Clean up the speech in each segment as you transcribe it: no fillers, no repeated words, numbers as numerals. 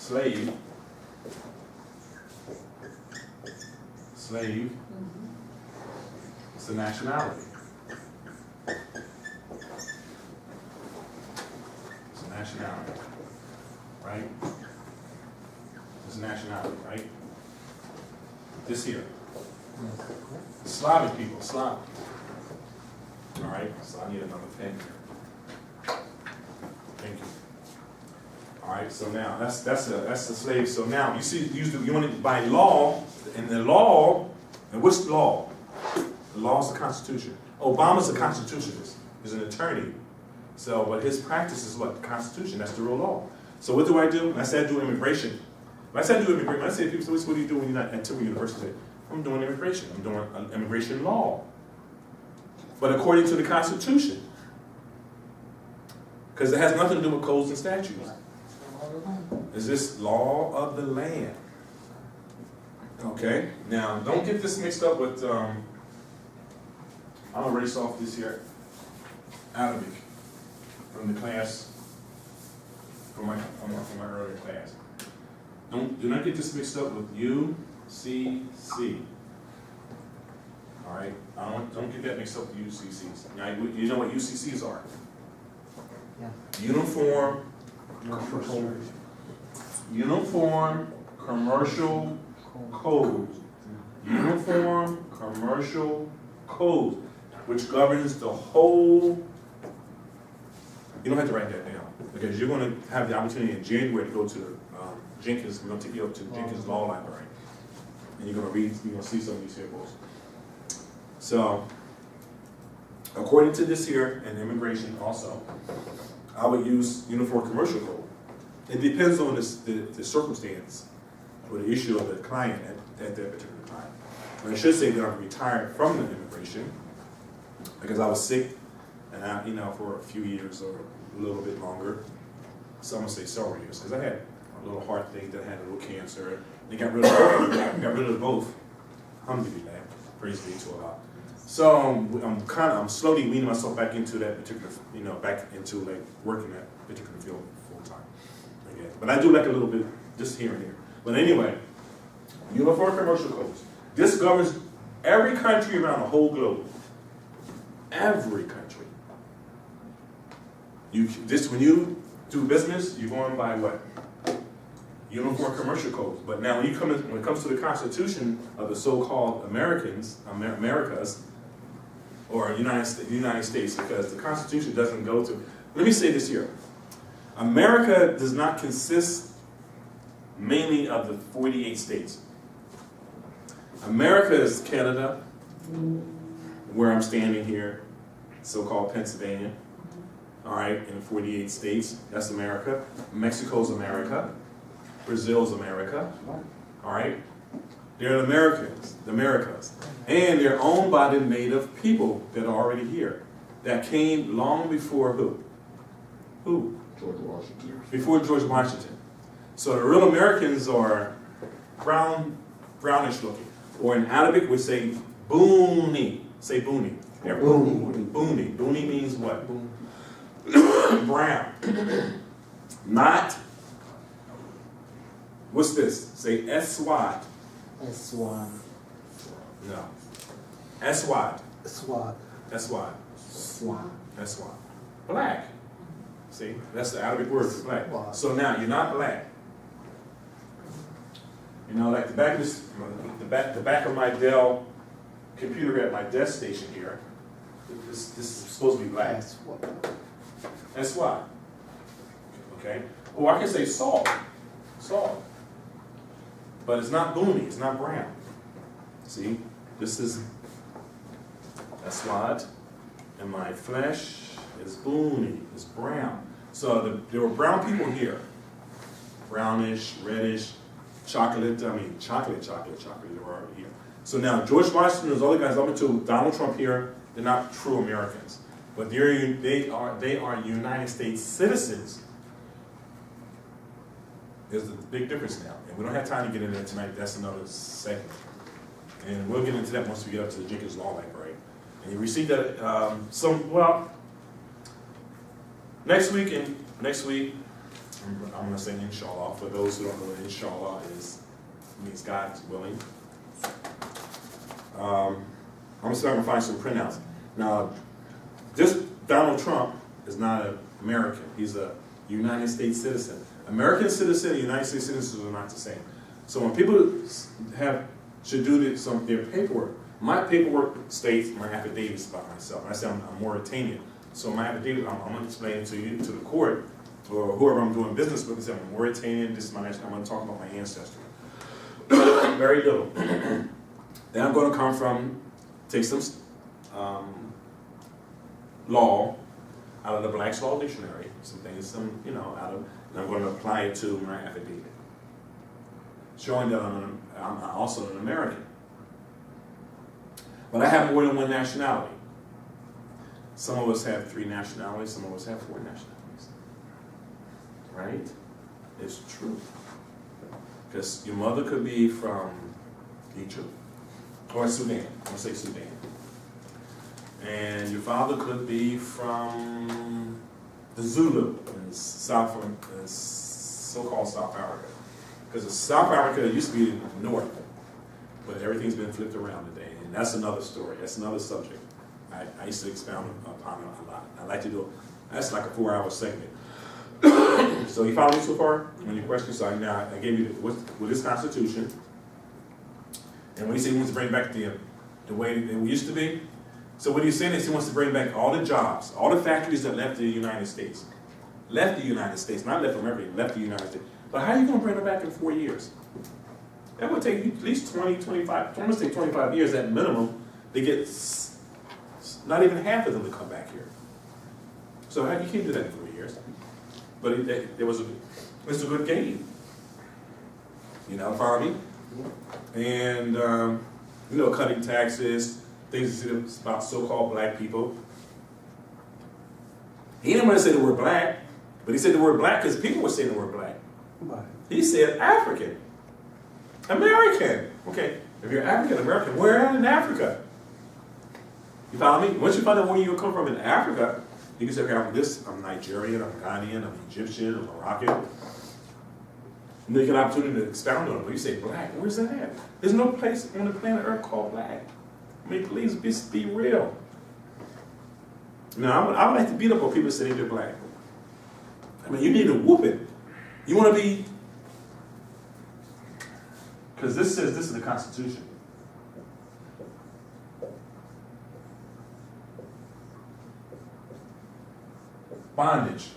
slave, it's a nationality. It's a nationality, right? It's a nationality, right? This here. Slavic people, Slav. All right, so I need another pen here. Thank you. All right, so now that's the slave. So now you see, you want it by law, and the law, and what's the law? The law is the Constitution. Obama's a constitutionalist. He's an attorney. So, but his practice is what? The Constitution. That's the real law. So what do? When I say I do immigration. When I say I do immigration, when I say people say, what do you do when you're not at Temple University? I'm doing immigration. I'm doing immigration law. But according to the Constitution. Because it has nothing to do with codes and statutes. Is this law of the land? Okay. Now, don't get this mixed up with, I'm going to erase off this here, Arabic, from the class, from my earlier class. Do not get this mixed up with UCC. All right? Don't get that mixed up with UCCs. Now, you know what UCCs are? Yeah. Uniform Commercial Code. Uniform Commercial Code, which governs the whole. You don't have to write that down because you're going to have the opportunity in January to go to Jenkins. We're going to take you up to Jenkins Law Library, and you're going to read. You're going to see some of these here books. So, according to this here, and immigration also, I would use Uniform Commercial Code. It depends on the circumstance or the issue of the client at that particular time. And I should say that I'm retired from the immigration because I was sick, and for a few years or a little bit longer. Some would say several years because I had a little heart thing that had a little cancer. They got rid of both. Got rid of both. Alhamdulillah, praise be to Allah. So I'm slowly weaning myself back into that particular, back into like working that particular field full time again. But I do like a little bit just here and there. But anyway, Uniform Commercial Codes. This governs every country around the whole globe. Every country. When you do business, you're going by what? Uniform Commercial Codes. But now when it comes to the Constitution of the so-called Americas, or United States, because the Constitution doesn't go to. Let me say this here: America does not consist mainly of the 48 states. America is Canada, where I'm standing here, so-called Pennsylvania. All right, in 48 states, that's America. Mexico's America. Brazil's America. All right, they're the Americans, the Americas, and they're owned by the native people that are already here, that came long before who? Who? George Washington. Before George Washington. So the real Americans are brownish looking, or in Arabic we say boony. Say boony. Boony. Boony means what? Brown. Not. What's this? Say S-W-A-D. S1. No. S-W-A-D. SWAT. S-W-A-D. SWAT. S-W-A-D. Black. See, that's the Arabic word for black. Wow. So now you're not black. Like the back of the back of my Dell computer at my desk station here. This is supposed to be black. That's why. Okay. Or I can say salt. Salt. But it's not boony. It's not brown. See, this is SWAT, and my flesh is boony. It's brown. So there were brown people here. Brownish, reddish, chocolate. Chocolate. They were already here. So now George Washington and those other guys up until Donald Trump here, they're not true Americans, but they are United States citizens. There's a big difference now, and we don't have time to get into that tonight. That's another segment, and we'll get into that once we get up to the Jenkins Law Library. And you receive that next week. I'm I'm going to say inshallah. For those who don't know what inshallah is, it means God's willing. I'm going to start to find some printouts. Now, this Donald Trump is not an American. He's a United States citizen. American citizen and United States citizens are not the same. So when people should do their paperwork, my paperwork states my affidavits about myself. I say I'm Mauritanian. So my affidavit, I'm going to explain it to you, to the court, or whoever I'm doing business with, and say I'm Mauritanian, this is my national, I'm going to talk about my ancestry. Very little. Then I'm going to come from, take some law out of the Black's Law Dictionary, some things, and I'm going to apply it to my affidavit, showing that I'm also an American. But I have more than one nationality. Some of us have 3 nationalities, some of us have 4 nationalities. Right? It's true. Because your mother could be from Egypt, or Sudan, I'm going to say Sudan. And your father could be from the Zulu in so-called South Africa. Because South Africa used to be in the north, but everything's been flipped around today. And that's another story, that's another subject. I used to expound upon it a lot. I like to do it. That's like a 4-hour segment. So you follow me so far? On your questions, so now I gave you with this Constitution, and when he said he wants to bring back the way it used to be, so what he's saying is he wants to bring back all the jobs, all the factories that left the United States. Left the United States, not left America, left the United States. But how are you going to bring them back in 4 years? That would take at least 20, 25, I'm going to say 25 years at minimum to get not even half of them to come back here. So you can't do that in 4 years. But it was a good game. Follow me? And, cutting taxes, things about so-called black people. He didn't want to say the word black, but he said the word black because people were saying the word black. Right. He said African. American. Okay, if you're African American, where in Africa? You follow me? Once you find out where you come from in Africa, you can say, okay, I'm Nigerian, I'm Ghanaian, I'm Egyptian, I'm Moroccan. And then you get an opportunity to expound on it. But you say black, where's that at? There's no place on the planet Earth called black. I mean, please be real. Now, I would like to beat up on people saying they're black. I mean, you need to whoop it. You want to be, because this says this is the Constitution. Bondage.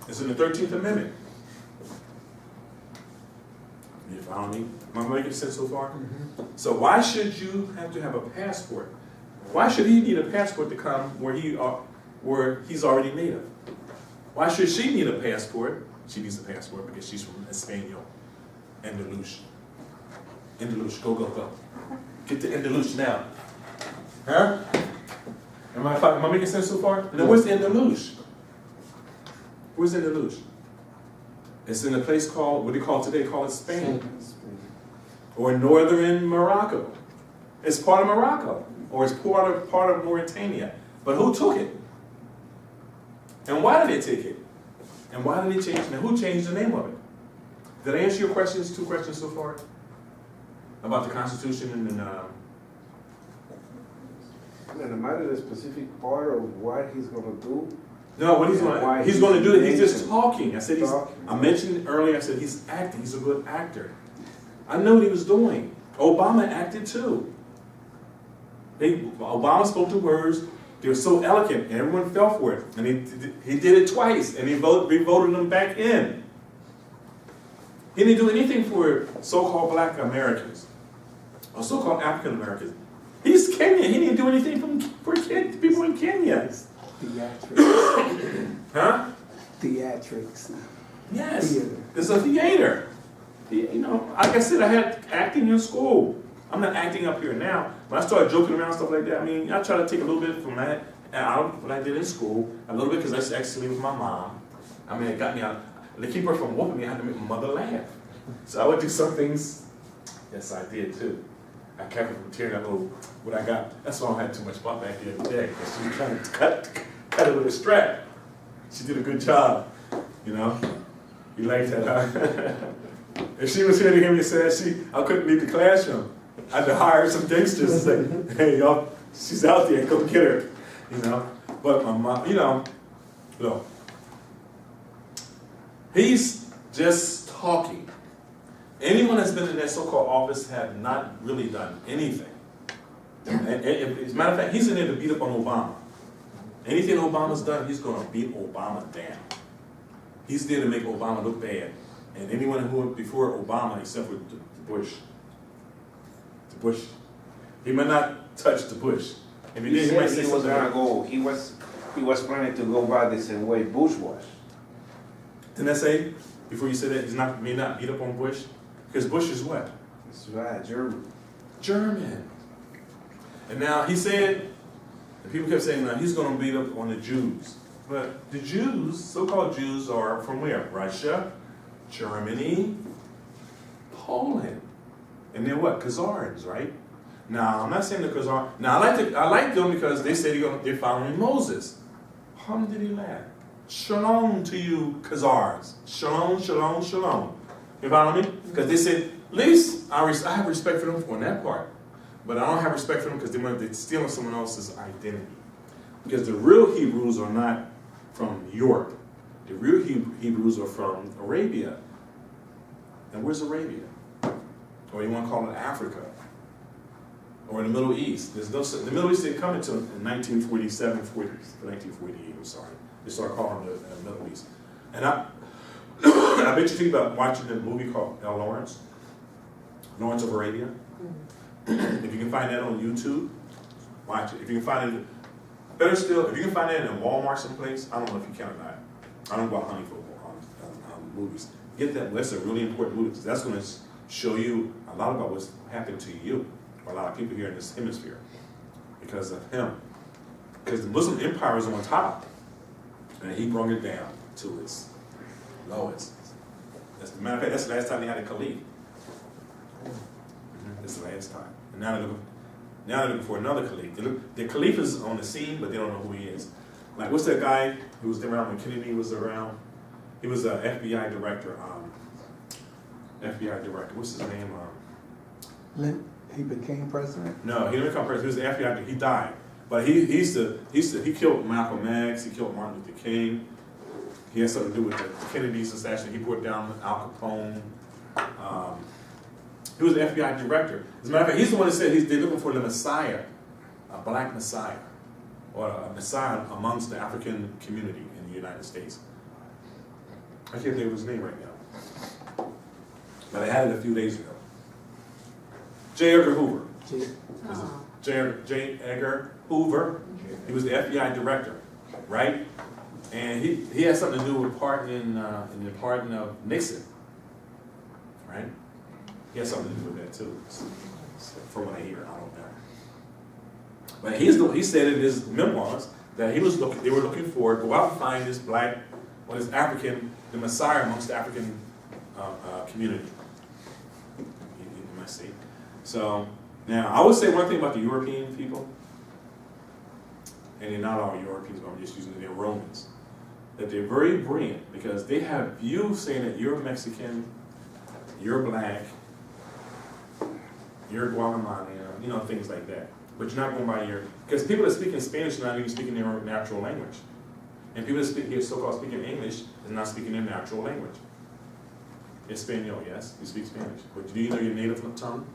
It's in the 13th Amendment. You follow me? Am I making sense so far? Mm-hmm. So why should you have to have a passport? Why should he need a passport to come where he's already native? Why should she need a passport? She needs a passport because she's from Espanol. Andalusia. Andalusia, go. Get to Andalusia now. Huh? Am I making sense so far? Now where's Andalusia? Where's Andalusia? It's in a place called, what do you call it today? Call it Spain. Or northern Morocco. It's part of Morocco. Or it's part of Mauritania. But who took it? And why did they take it? And why did they change it? And who changed the name of it? Did I answer your questions, 2 questions so far? About the Constitution and then... And am I the specific part of what he's going to do? No, what he's going to do it. He's just talking. I mentioned earlier, I said he's acting. He's a good actor. I know what he was doing. Obama acted too. Obama spoke the words. They were so eloquent, and everyone fell for it. And he did it twice, and he voted them back in. He didn't do anything for so-called black Americans or so-called African Americans. He's Kenyan. He didn't do anything for people in Kenya. Theatrics. Huh? Theatrics. Yes. Theater. It's a theater. Like I said, I had acting in school. I'm not acting up here now. When I started joking around, stuff like that, I mean, I try to take a little bit from that out of what I did in school, a little bit because I used to actually with my mom. I mean, it got me out. To keep her from whooping me, I had to make my mother laugh. So I would do some things. Yes, I did too. I kept her from tearing up what I got. That's why I had too much butt back the other day, because she was trying to cut it with a strap. She did a good job, You like that, huh? If she was here to hear me say I couldn't leave the classroom. I had to hire some gangsters to say, hey, y'all, she's out there, go get her. You know? But my mom, you know, look, he's just talking. Anyone that's been in that so-called office have not really done anything. And as a matter of fact, he's in there to beat up on Obama. Anything Obama's done, he's going to beat Obama down. He's there to make Obama look bad. And anyone who before Obama, except for the Bush, he might not touch the Bush. If he did, he might say he was something. gonna go. He was planning to go by the same way Bush was. Didn't I say before you said that may not beat up on Bush? Because Bush is what? That's right, German. German. And now he said, and people kept saying, now he's going to beat up on the Jews. But the Jews, so-called Jews, are from where? Russia, Germany, Poland. And they're what? Khazars, right? Now, I'm not saying the Khazars. Now, I like them because they say they're following Moses. Alhamdulillah. Shalom to you, Khazars. Shalom, shalom, shalom. You follow me? Because they said, at least I have respect for them on that part. But I don't have respect for them because they're stealing someone else's identity. Because the real Hebrews are not from Europe. The real Hebrews are from Arabia. And where's Arabia? Or you want to call it Africa? Or the Middle East. The Middle East didn't come until 1947, 1948, I'm sorry. They started calling it the Middle East. And I bet you think about watching the movie called Lawrence of Arabia. If you can find that on YouTube, watch it. If you can find it, better still, if you can find it in Walmart someplace, I don't know if you can or not. I don't go out hunting for movies. Get that. That's a really important movie because that's going to show you a lot about what's happened to you or a lot of people here in this hemisphere because of him. Because the Muslim empire is on top, and he brought it down to its lowest. As a matter of fact, that's the last time they had a caliph. That's the last time. And now they're looking for another caliph. The caliph is on the scene, but they don't know who he is. Like, what's that guy who was around when Kennedy was around? He was an FBI director. FBI director. What's his name? He became president? No, he didn't become president. He was the FBI director. He died. But he killed Malcolm X. He killed Martin Luther King. He had something to do with the Kennedy's assassination. He brought down Al Capone. He was the FBI director. As a matter of fact, he's the one that said they're looking for the Messiah, a black Messiah, or a Messiah amongst the African community in the United States. I can't think of his name right now. But I had it a few days ago. J. Edgar Hoover. J. Edgar Hoover. He was the FBI director, right? And he had something to do with in the pardon of Nixon, right? He has something to do with that too, from what I hear. I don't know. But he said in his memoirs that they were looking for, go out and find this black, or this African, the Messiah amongst the African community. You must see. So now I would say one thing about the European people, and they're not all Europeans, but I'm just using they're Romans, that they're very brilliant because they have you saying that you're Mexican, you're black, you're Guatemalan, things like that. But you're not going by because people that speak in Spanish are not even speaking their natural language. And people that speak here, so-called speaking English, is not speaking their natural language. Espanol, yes, you speak Spanish. But do you know your native tongue?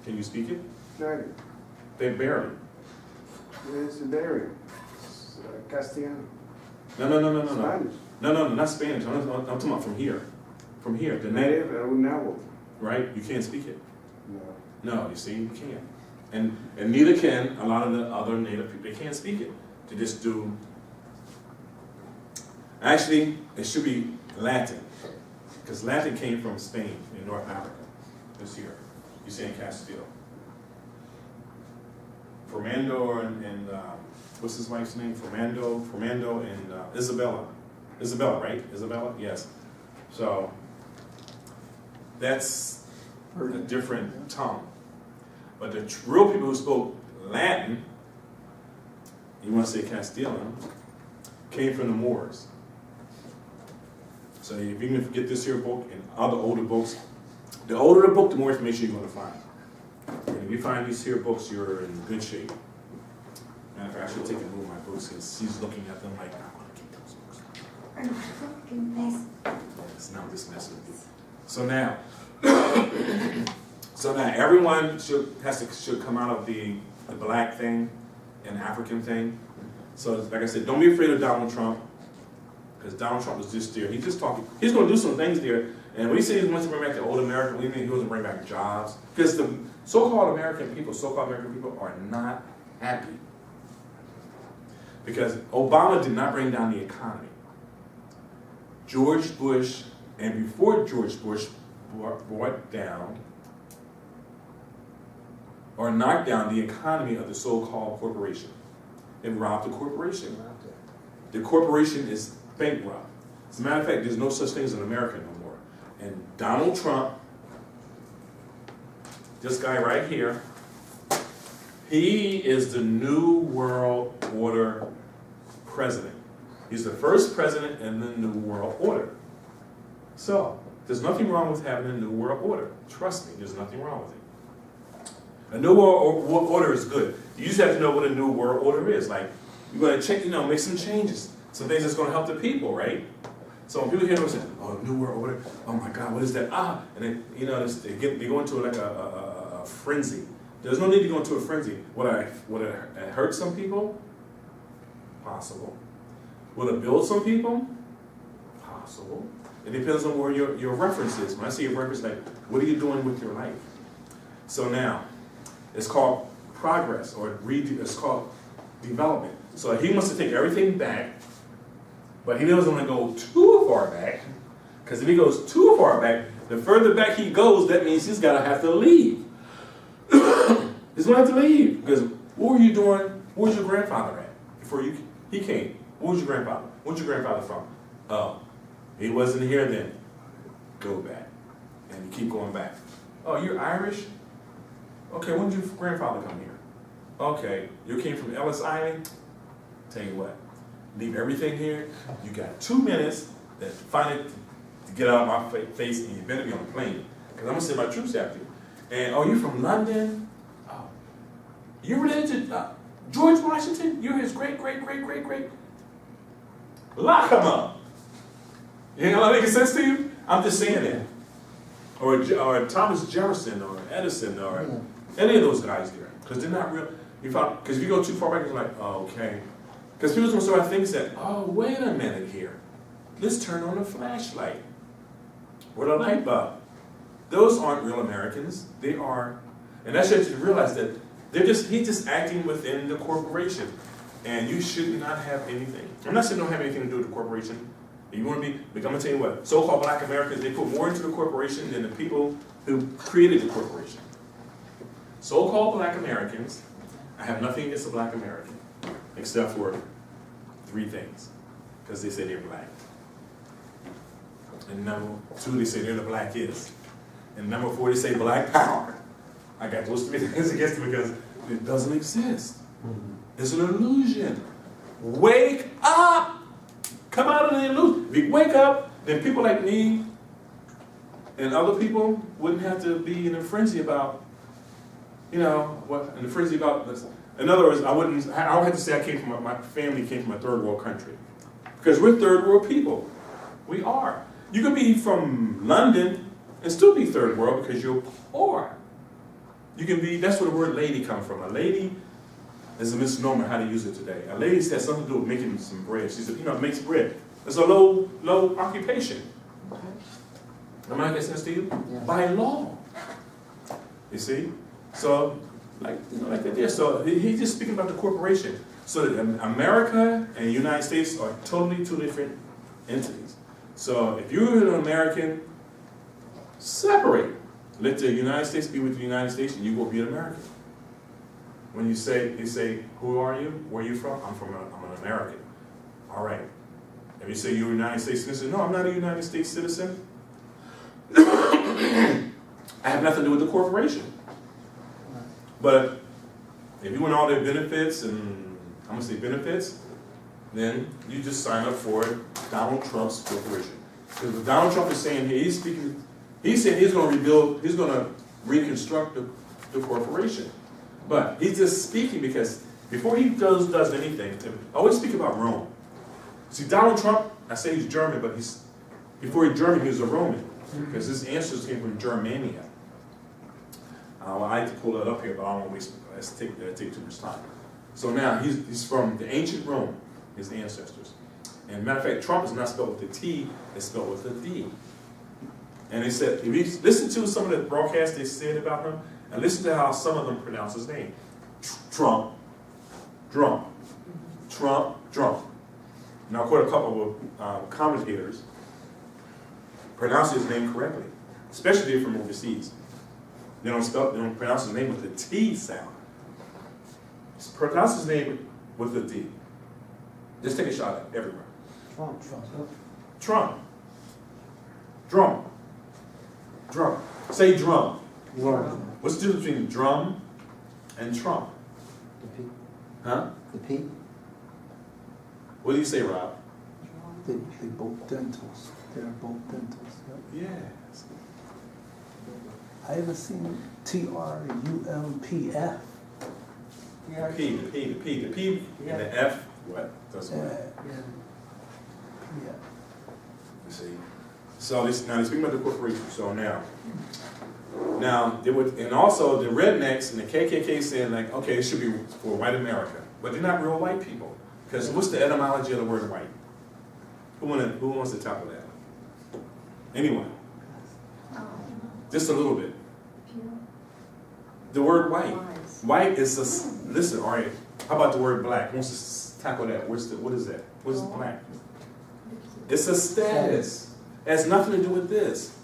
Can you speak it? Barely. Barely. It's barely. Castellano. No. Spanish. No, not Spanish. I'm talking about from here. From here. The native. Right? You can't speak it. No, you see, you can't. And neither can a lot of the other native people. They can't speak it. They just do. Actually, it should be Latin. Because Latin came from Spain in North Africa. This here. You say in Castile. Fernando and what's his wife's name? Fernando and Isabella. Isabella, right? Isabella? Yes. So that's a different tongue. But the real people who spoke Latin, you want to say Castilian, came from the Moors. So if you can get this here book and other older books, the older the book, the more information you're going to find. And if you find these here books, you're in good shape. Matter of fact, I should take and move my books because she's looking at them like, I want to keep those books. Yes, now I'm just messing with you. So now, everyone should come out of the black thing and African thing. So like I said, don't be afraid of Donald Trump, because Donald Trump was just there. He's just talking. He's going to do some things there. And when he said he wants to bring back the old America, we mean he wants to bring back jobs, because the so-called American people are not happy. Because Obama did not bring down the economy. George Bush, and before George Bush brought down or knocked down the economy of the so-called corporation. It robbed the corporation. The corporation is bankrupt. As a matter of fact, there's no such thing as an American no more. And Donald Trump, this guy right here, he is the New World Order president. He's the first president in the New World Order. So, there's nothing wrong with having a New World Order. Trust me, there's nothing wrong with it. A New World Order is good. You just have to know what a New World Order is. Like, you're going to check, make some changes. Some things that's going to help the people, right? So when people hear them say, oh, New World Order, oh my God, what is that? And then, they go into like a frenzy. There's no need to go into a frenzy. Would it hurt some people? Possible. Will it build some people? Possible. It depends on where your reference is. When I say a reference, like, what are you doing with your life? So now, it's called progress, or it's called development. So he wants to take everything back, but he doesn't want to go too far back, because if he goes too far back, the further back he goes, that means he's got to have to leave. He's going to have to leave, because what were you doing? Where was your grandfather at before he came? What was your grandfather? Where's your grandfather from? Oh, he wasn't here then. Go back. And you keep going back. Oh, you're Irish? Okay, when did your grandfather come here? Okay, you came from Ellis Island? Tell you what, leave everything here. You got 2 minutes to find it to get out of my face, and you better be on a plane, because I'm going to send my troops after you. And, oh, you're from London? Oh, you're related to George Washington? You're his great. Lock him up. You know, that makes sense to you? I'm just saying that. Or Thomas Jefferson, or Edison, or any of those guys there. Because they're not real. Because if you go too far back, it's like, oh, okay. Because people don't start thinking that, oh, wait a minute here. Let's turn on a flashlight. Or the light bulb. Those aren't real Americans. They are, and that's just to realize that he's just acting within the corporation. And you should not have anything. I'm not saying don't have anything to do with the corporation. If you want to be, but I'm going to tell you what, so-called black Americans, they put more into the corporation than the people who created the corporation. So-called black Americans, I have nothing against a black American, except for 3 things. Because they say they're black. And number 2, they say they're the blackest. And number 4, they say black power. I got those 3 things against it because it doesn't exist. It's an illusion. Wake up! Come out of the illusion. If you wake up, then people like me and other people wouldn't have to be in a frenzy about, in other words, I don't have to say my family came from a third world country. Because we're third world people. We are. You could be from London and still be third world because you're poor. You can be, that's where the word lady comes from. A lady is a misnomer how to use it today. A lady has something to do with making some bread. She said, makes bread. It's a low occupation. Am I making sense to you? Yeah. By law. You see? So, like that there. So he's just speaking about the corporation. So that America and the United States are totally 2 different entities. So if you're an American, separate. Let the United States be with the United States, and you will be an American. When they say, who are you? Where are you from? I'm an American. All right. If you say you're a United States citizen, no, I'm not a United States citizen. I have nothing to do with the corporation. But if you want all their benefits, and I'm going to say benefits, then you just sign up for Donald Trump's corporation. Because what Donald Trump is saying here, he's saying he's going to rebuild, he's going to reconstruct the corporation. But he's just speaking because before he does anything, I always speak about Rome. See, Donald Trump, I say he's German, but before he's German, he was a Roman. Because his ancestors came from Germania. I like to pull that up here, but I don't want to waste, let's take too much time. So now, he's from the ancient Rome, his ancestors. And matter of fact, Trump is not spelled with a T, it's spelled with a D. And they said, if you listen to some of the broadcasts they said about him, and listen to how some of them pronounce his name. Trump, Trump, Trump, Trump. Now, I quote a couple of commentators pronounce his name correctly, especially if from overseas. They don't pronounce his name with the T sound. Pronounce his name with a D. Just take a shot at it everywhere. Trump. Trump. Drum. Drum. Say drum. Drum. What's the difference between drum and Trump? The P. Huh? The P. What do you say, Rob? They both dentals. They're both dentals. Yep. Yes. I ever seen TRUMPF. The P, and the F, what? Doesn't Yeah. matter. Yeah. You see? So now they're speaking about the corporation. So now they would, and also the rednecks and the KKK saying like, okay, it should be for white America, but they're not real white people. Because what's the etymology of the word white? Who wants to tackle that? Anyone? Just a little bit. The word white. White is a, listen, all right, how about the word black? Who wants to tackle that? What is that? What is black? It's a status. It has nothing to do with this.